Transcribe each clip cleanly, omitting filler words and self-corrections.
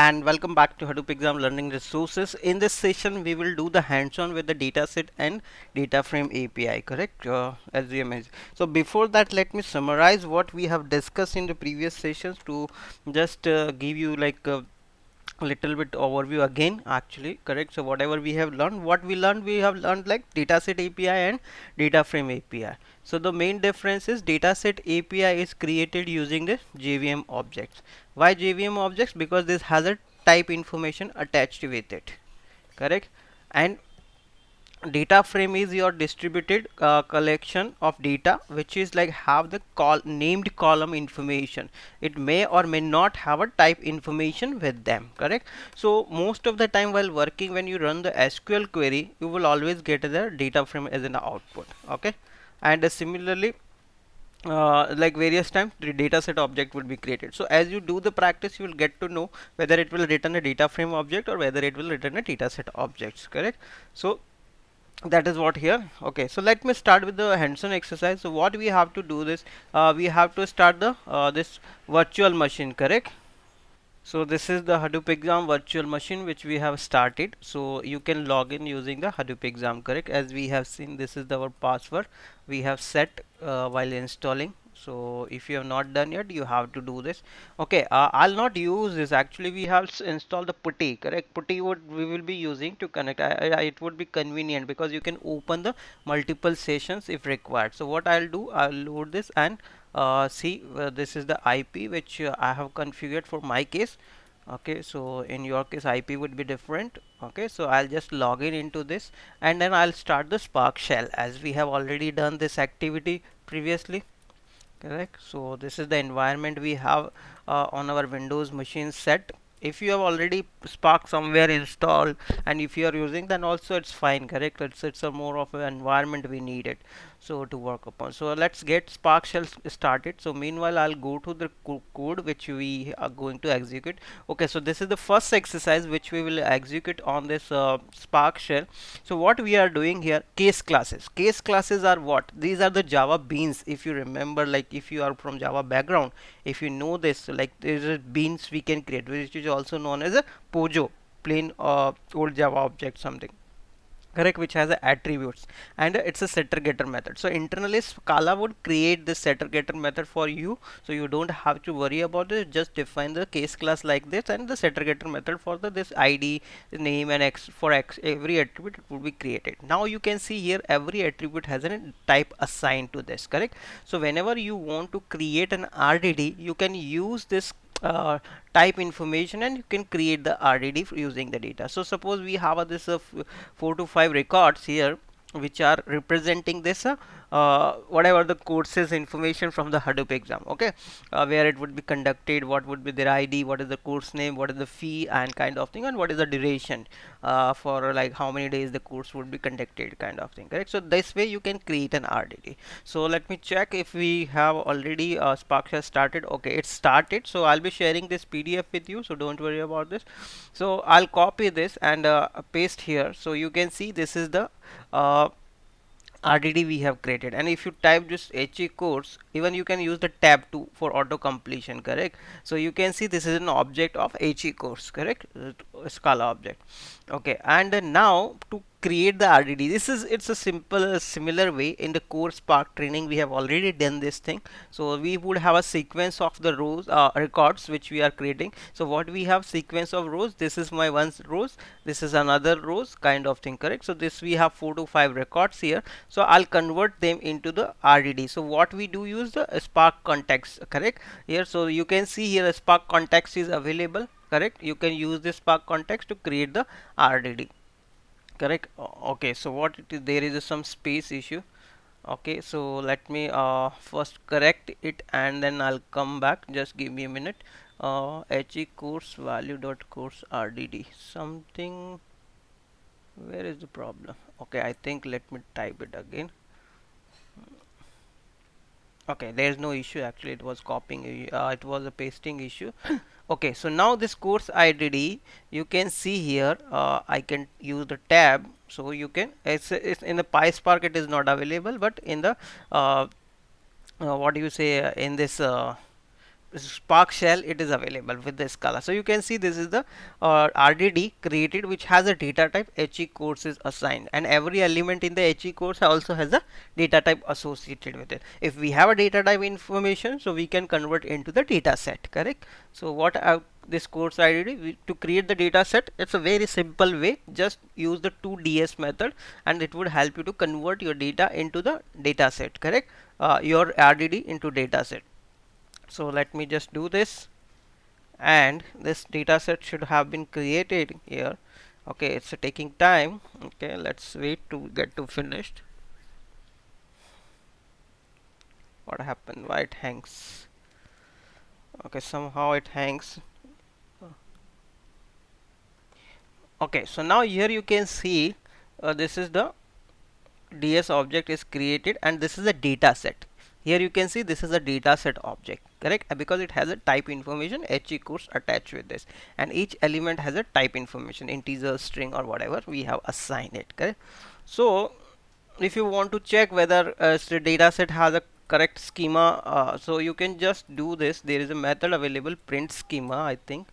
and welcome back to Hadoop Exam Learning Resources. In this session, we will do the hands-on with the dataset and data frame API, correct? As you imagine. So before that, let me summarize what we have discussed in the previous sessions to just give you like a little bit overview again, actually, correct? So whatever we have learned, we have learned like dataset API and data frame API. So the main difference is dataset API is created using the JVM objects. Why JVM objects? Because this has a type information attached with it, correct? And data frame is your distributed collection of data which is like have the named column information. It may or may not have a type information with them, correct? So most of the time while working, when you run the SQL query, you will always get the data frame as an output, okay? And similarly, like various times the data set object will be created. So as you do the practice, you will get to know whether it will return a data frame object or whether it will return a data set objects, correct? So that is what here. Okay, so let me start with the hands-on exercise. So what we have to do this, we have to start the this virtual machine, correct? So this is the Hadoop exam virtual machine which we have started. So you can log in using the Hadoop exam, correct? As we have seen, this is our password we have set while installing. So if you have not done yet, you have to do this. Okay, I'll not use this. Actually, we have installed the putty, correct? Putty would we will be using to connect. It would be convenient because you can open the multiple sessions if required. So what I'll do, I'll load this and see, this is the IP which I have configured for my case. Okay, so in your case IP would be different. Okay, so I'll just log in into this and then I'll start the Spark shell as we have already done this activity previously, correct? So this is the environment we have on our Windows machine set. If you have already Spark somewhere installed and if you are using, then also it's fine, correct? It's a more of an environment we need it so to work upon. So let's get Spark shell started. So meanwhile, I'll go to the code which we are going to execute. Okay, so this is the first exercise which we will execute on this Spark shell. So what we are doing here, case classes. Case classes are what? These are the Java beans. If you remember, like if you are from Java background, if you know this, like there's a beans we can create, which is also known as a Pojo, plain old Java object something, correct, which has attributes, and it's a setter getter method. So internally Scala would create this setter getter method for you, so you don't have to worry about it. Just define the case class like this and the setter getter method for the this id, name, and x for x every attribute it will be created. Now you can see here every attribute has a type assigned to this, correct? So whenever you want to create an RDD, you can use this type information and you can create the RDD using the data. So suppose we have this 4 to 5 records here which are representing this whatever the courses information from the Hadoop exam, okay? Where it would be conducted, what would be their ID, what is the course name, what is the fee and kind of thing, and what is the duration for like how many days the course would be conducted kind of thing, correct? So this way you can create an RDD. So let me check if we have already Spark has started. Okay, it's started. So I'll be sharing this PDF with you, so don't worry about this. So I'll copy this and paste here. So you can see this is the uh, RDD we have created, and if you type just HE course, even you can use the tab 2 for auto completion, correct? So you can see this is an object of HE course, correct? Scala object. Okay, and now to create the RDD, it's a simple similar way. In the core Spark training we have already done this thing. So we would have a sequence of the rows records which we are creating. So what we have, sequence of rows, this is my one rows, this is another rows kind of thing, correct? So this we have 4 to 5 records here. So I'll convert them into the RDD. So what we do, use the Spark context, correct, here. So you can see here a Spark context is available, correct? You can use this Spark context to create the RDD, correct? Okay, so what it is, there is some space issue. Okay, so let me first correct it and then I'll come back. Just give me a minute. He course value dot course RDD something, where is the problem? Okay, I think let me type it again. Okay, there is no issue. Actually it was copying, it was a pasting issue. Okay, so now this course IDD, you can see here, I can use the tab. So you can, it's in the PySpark it is not available, but in the what do you say, in this Spark shell, it is available with the Scala. So you can see this is the RDD created, which has a data type HE course is assigned, and every element in the HE course also has a data type associated with it. If we have a data type information, so we can convert into the data set, correct? So what this course IDD, to create the data set, it's a very simple way. Just use the 2DS method and it would help you to convert your data into the data set, correct? Your RDD into data set. So let me just do this, and this data set should have been created here. Okay, it's taking time. Okay, let's wait to get to finished. What happened? Why it hangs? Okay, somehow it hangs. Okay, so now here you can see this is the DS object is created, and this is a data set. Here you can see this is a data set object, correct? Because it has a type information HE course attached with this, and each element has a type information, integer, string, or whatever we have assigned it, correct? So if you want to check whether the data set has a correct schema, so you can just do this. There is a method available, print schema, I think.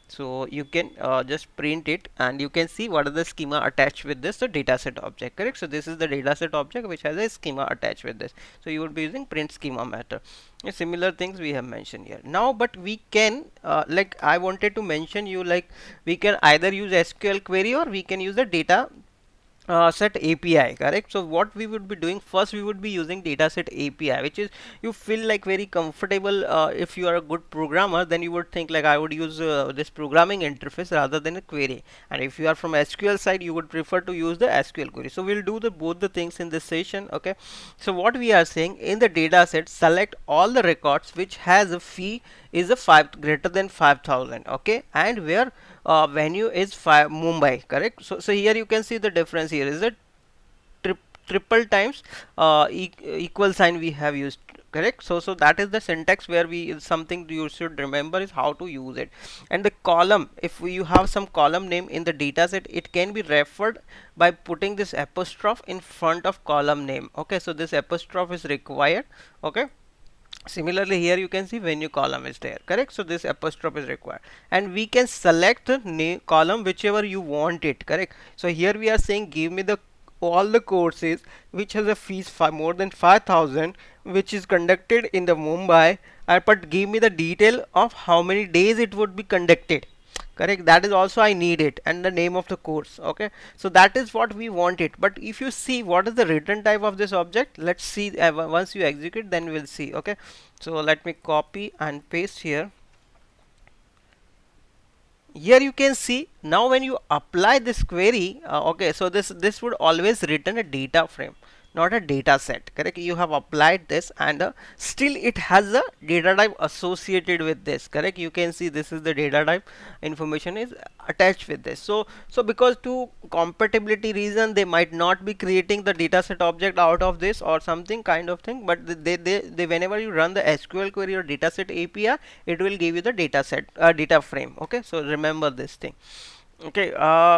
So you can just print it, and you can see what are the schema attached with this, the dataset object, correct? So this is the dataset object which has a schema attached with this. So you would be using print schema method. Similar things we have mentioned here now, but we can like I wanted to mention you, like we can either use SQL query or we can use the data set API, correct? So what we would be doing first, we would be using dataset API, which is you feel like very comfortable. If you are a good programmer, then you would think like I would use this programming interface rather than a query, and if you are from SQL side, you would prefer to use the SQL query. So we'll do the both the things in this session. Okay, so what we are saying, in the dataset, select all the records which has a fee is a 5 greater than 5,000, okay, and where venue is Mumbai, correct? So here you can see the difference. Here is a triple times equal sign we have used, correct? So that is the syntax where we, something you should remember is how to use it. And the column, if you have some column name in the data set, it can be referred by putting this apostrophe in front of column name. Okay, so this apostrophe is required. Okay, similarly here you can see venue column is there, correct? So this apostrophe is required, and we can select the name column whichever you want it, correct? So here we are saying give me the all the courses which has a fees more than 5,000, which is conducted in the Mumbai, but give me the detail of how many days it would be conducted, correct? That is also I need it, and the name of the course. Okay, so that is what we want it. But if you see what is the return type of this object, let's see. Once you execute, then we'll see. Okay, so let me copy and paste here. Here you can see now when you apply this query, okay, so this would always return a data frame, not a data set, correct? You have applied this, and still it has a data type associated with this, correct? You can see this is the data type information is attached with this. So because to compatibility reason, they might not be creating the data set object out of this or something kind of thing, but they whenever you run the SQL query or data set API, it will give you the data set data frame. Okay, so remember this thing. Okay,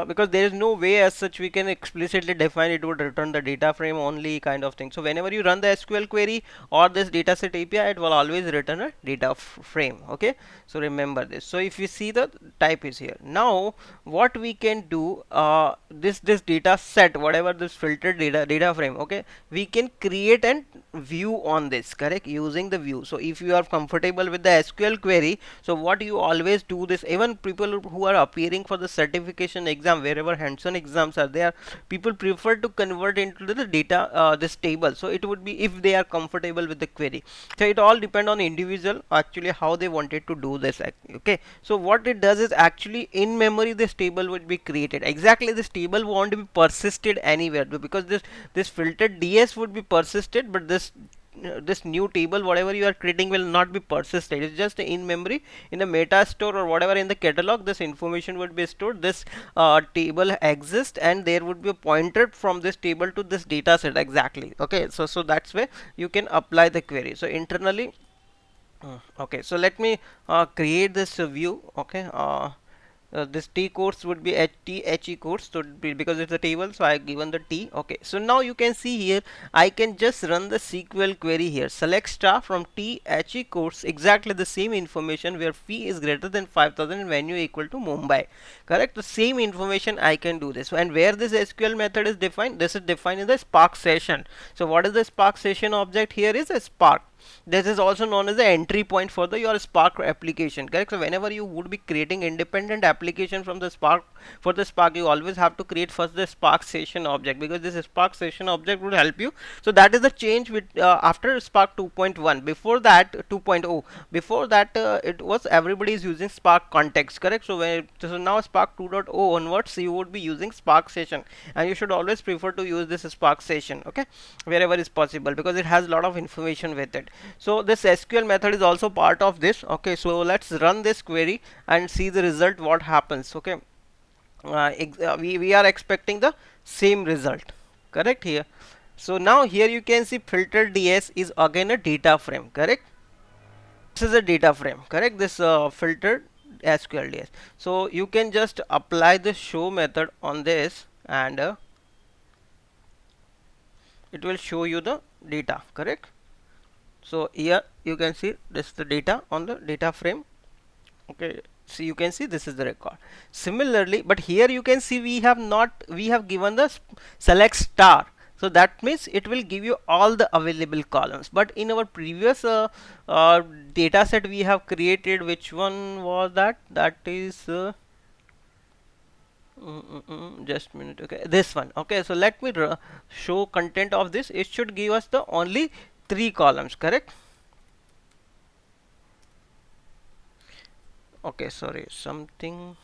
because there is no way as such we can explicitly define it would return the data frame only kind of thing. So whenever you run the SQL query or this dataset API, it will always return a data frame. Okay, so remember this. So if you see the type is here, now what we can do, this data set, whatever this filtered data frame, okay, we can create an view on this, correct, using the view. So if you are comfortable with the SQL query, so what you always do this, even people who are appearing for the certification exam, wherever hands-on exams are there, people prefer to convert into the data this table. So it would be if they are comfortable with the query. So it all depend on individual actually how they wanted to do this. Okay, so what it does is actually in memory this table would be created. Exactly, this table won't be persisted anywhere because this filtered DS would be persisted, but this new table whatever you are creating will not be persisted. It's just in memory in the meta store or whatever in the catalog, this information would be stored. This table exists, and there would be a pointer from this table to this data set exactly. Okay, so that's where you can apply the query. So internally, okay, so let me create this view. Okay, this T course would be HE course, so because it's a table, so I given the T. Okay, so now you can see here I can just run the SQL query here, select star from HE course, exactly the same information where fee is greater than 5,000 and venue equal to Mumbai, correct? The same information I can do this. And where this SQL method is defined, this is defined in the Spark session. So what is the Spark session object? Here is a Spark. This is also known as the entry point for the your Spark application, correct? So whenever you would be creating independent application from the Spark, for the Spark you always have to create first the Spark session object, because this Spark session object would help you. So that is the change with after Spark 2.1. before that 2.0, before that it was everybody is using Spark context, correct? So so now Spark 2.0 onwards you would be using Spark session, and you should always prefer to use this Spark session, okay, wherever is possible, because it has a lot of information with it. So this SQL method is also part of this. Okay, so let's run this query and see the result, what happens. Okay, we are expecting the same result, correct here. So now here you can see filter DS is again a data frame, correct? This is a data frame, correct? This filtered SQL DS. So you can just apply the show method on this, and it will show you the data, correct? So here you can see this is the data on the data frame. Okay, so you can see this is the record. Similarly, but here you can see we have given the select star, so that means it will give you all the available columns. But in our previous data set we have created, which one was that? That is just a minute. Okay, this one. Okay, so let me show content of this. It should give us the only 3 columns, correct? Okay, sorry, something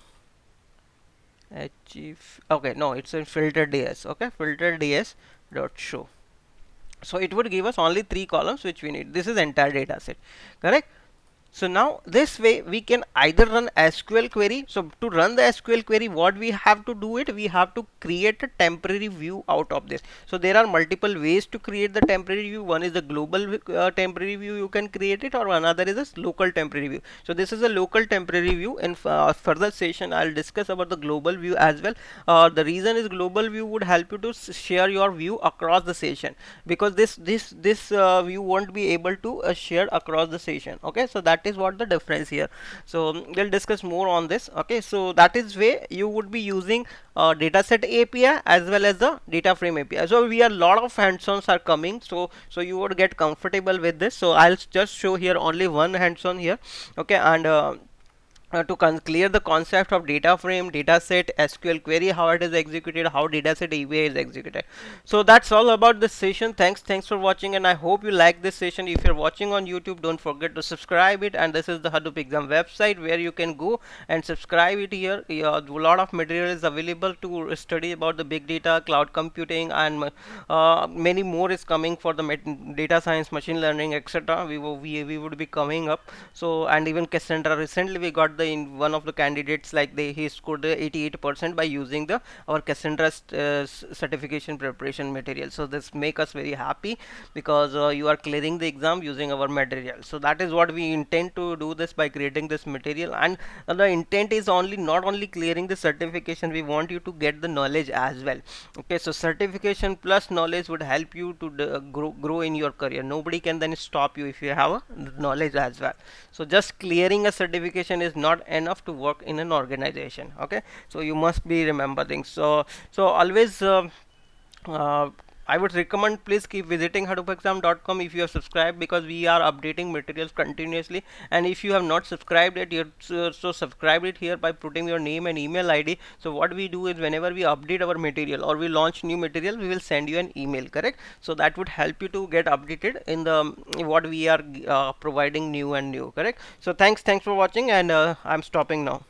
achieve. Okay, no, it's in filter ds. Okay, filter ds dot show. So it would give us only 3 columns which we need. This is entire data set, correct? So now this way we can either run SQL query. So to run the SQL query, what we have to do it, we have to create a temporary view out of this. So there are multiple ways to create the temporary view. One is the global temporary view, you can create it, or another is a local temporary view. So this is a local temporary view. In further session I'll discuss about the global view as well. The reason is global view would help you to share your view across the session, because this view won't be able to share across the session. Okay, so that is what the difference here. So we'll discuss more on this. Okay, so that is way you would be using dataset API as well as the data frame API. So we are lot of hands-ons are coming, so you would get comfortable with this. So I'll just show here only one hands-on here. Okay, and to clear the concept of data frame, dataset, SQL query, how it is executed, how dataset API is executed. So that's all about this session. Thanks for watching, and I hope you like this session. If you're watching on YouTube, don't forget to subscribe it. And this is the Hadoop exam website where you can go and subscribe it here. A lot of material is available to study about the big data, cloud computing, and many more is coming for the data science, machine learning, etc. We would be coming up. So, and even Cassandra, recently we got in one of the candidates, like he scored 88% by using the our Cassandra certification preparation material. So this make us very happy, because you are clearing the exam using our material. So that is what we intend to do this by creating this material. And the intent is not only clearing the certification, we want you to get the knowledge as well. Okay, so certification plus knowledge would help you to grow in your career. Nobody can then stop you if you have a knowledge as well. So just clearing a certification is not enough to work in an organization. Okay, so you must be remembering. So always I would recommend, please keep visiting hadoopexam.com if you have subscribed, because we are updating materials continuously. And if you have not subscribed it, so subscribe it here by putting your name and email ID. So what we do is, whenever we update our material or we launch new material, we will send you an email, correct? So that would help you to get updated in the what we are providing new and new, correct? So thanks for watching, and I'm stopping now.